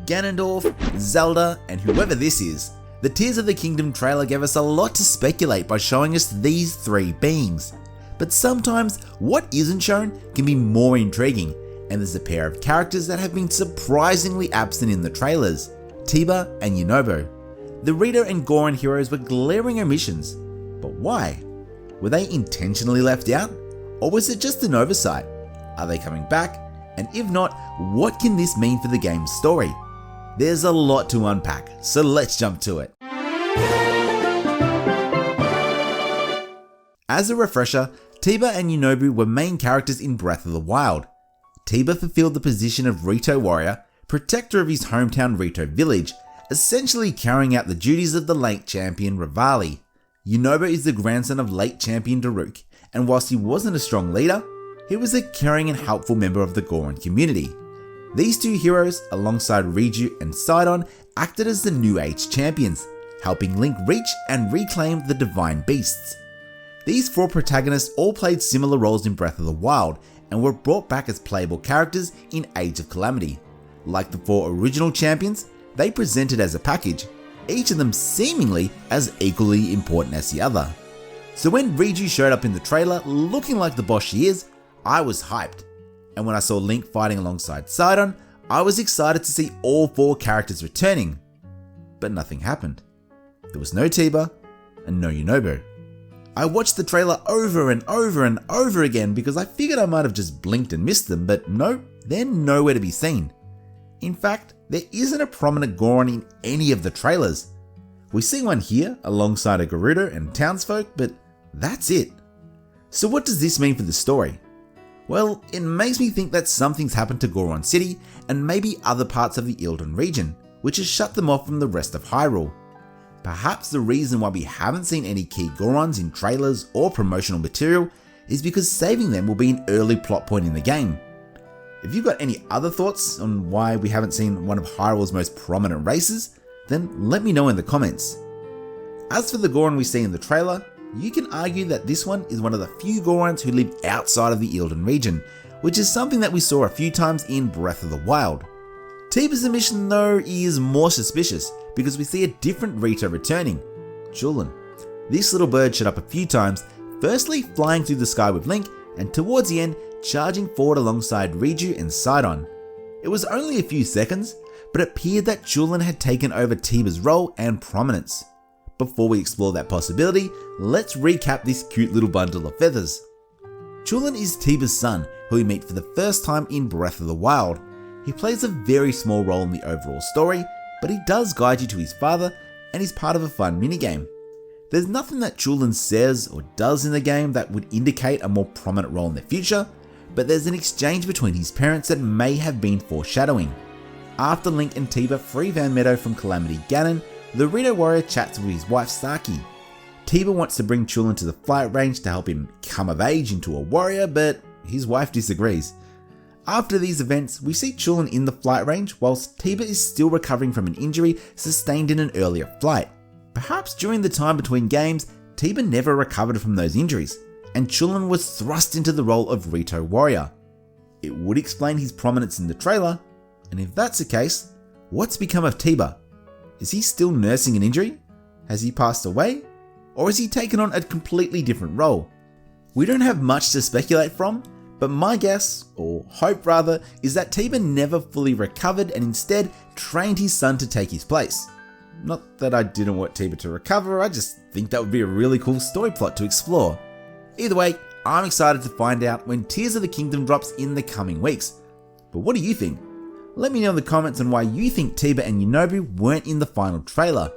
Ganondorf, Zelda, and whoever this is. The Tears of the Kingdom trailer gave us a lot to speculate by showing us these three beings. But sometimes what isn't shown can be more intriguing, and there's a pair of characters that have been surprisingly absent in the trailers, Teba and Yunobo. The Rito and Goron heroes were glaring omissions, but why? Were they intentionally left out? Or was it just an oversight? Are they coming back? And if not, what can this mean for the game's story? There's a lot to unpack, so let's jump to it. As a refresher, Teba and Yunobo were main characters in Breath of the Wild. Teba fulfilled the position of Rito warrior, protector of his hometown Rito village, essentially carrying out the duties of the late champion Rivali. Yunobo is the grandson of late champion Daruk, and whilst he wasn't a strong leader, he was a caring and helpful member of the Goron community. These two heroes, alongside Riju and Sidon, acted as the New Age champions, helping Link reach and reclaim the Divine Beasts. These four protagonists all played similar roles in Breath of the Wild, and were brought back as playable characters in Age of Calamity. Like the four original champions, they presented as a package, each of them seemingly as equally important as the other. So when Riju showed up in the trailer looking like the boss she is, I was hyped. And when I saw Link fighting alongside Sidon, I was excited to see all four characters returning. But nothing happened. There was no Teba and no Yunobo. I watched the trailer over and over and over again because I figured I might have just blinked and missed them, but no, they're nowhere to be seen. In fact, there isn't a prominent Goron in any of the trailers. We see one here alongside a Gerudo and townsfolk, but that's it. So what does this mean for the story? Well, it makes me think that something's happened to Goron City and maybe other parts of the Ilden region, which has shut them off from the rest of Hyrule. Perhaps the reason why we haven't seen any key Gorons in trailers or promotional material is because saving them will be an early plot point in the game. If you've got any other thoughts on why we haven't seen one of Hyrule's most prominent races, then let me know in the comments. As for the Goron we see in the trailer, you can argue that this one is one of the few Gorons who live outside of the Ilden region, which is something that we saw a few times in Breath of the Wild. Teba's omission though is more suspicious because we see a different Rito returning, Julian. This little bird showed up a few times, firstly flying through the sky with Link, and towards the end charging forward alongside Riju and Sidon. It was only a few seconds, but it appeared that Julian had taken over Teba's role and prominence. Before we explore that possibility, let's recap this cute little bundle of feathers. Julian is Teba's son, who we meet for the first time in Breath of the Wild. He plays a very small role in the overall story, but he does guide you to his father and is part of a fun minigame. There's nothing that Julian says or does in the game that would indicate a more prominent role in the future, but there's an exchange between his parents that may have been foreshadowing. After Link and Teba free Van Meadow from Calamity Ganon, the Rito warrior chats with his wife Saki. Teba wants to bring Julian to the flight range to help him come of age into a warrior, but his wife disagrees. After these events, we see Julian in the flight range whilst Teba is still recovering from an injury sustained in an earlier flight. Perhaps during the time between games, Teba never recovered from those injuries, and Julian was thrust into the role of Rito warrior. It would explain his prominence in the trailer, and if that's the case, what's become of Teba? Is he still nursing an injury? Has he passed away? Or has he taken on a completely different role? We don't have much to speculate from, but my guess, or hope rather, is that Teba never fully recovered and instead trained his son to take his place. Not that I didn't want Teba to recover, I just think that would be a really cool story plot to explore. Either way, I'm excited to find out when Tears of the Kingdom drops in the coming weeks. But what do you think? Let me know in the comments on why you think Teba and Yunobo weren't in the final trailer.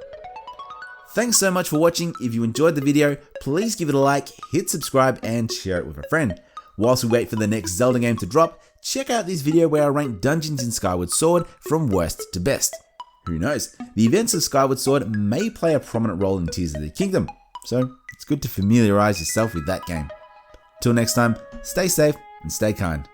Thanks so much for watching. If you enjoyed the video, please give it a like, hit subscribe and share it with a friend. Whilst we wait for the next Zelda game to drop, check out this video where I rank dungeons in Skyward Sword from worst to best. Who knows, the events of Skyward Sword may play a prominent role in Tears of the Kingdom, so it's good to familiarise yourself with that game. Till next time, stay safe and stay kind.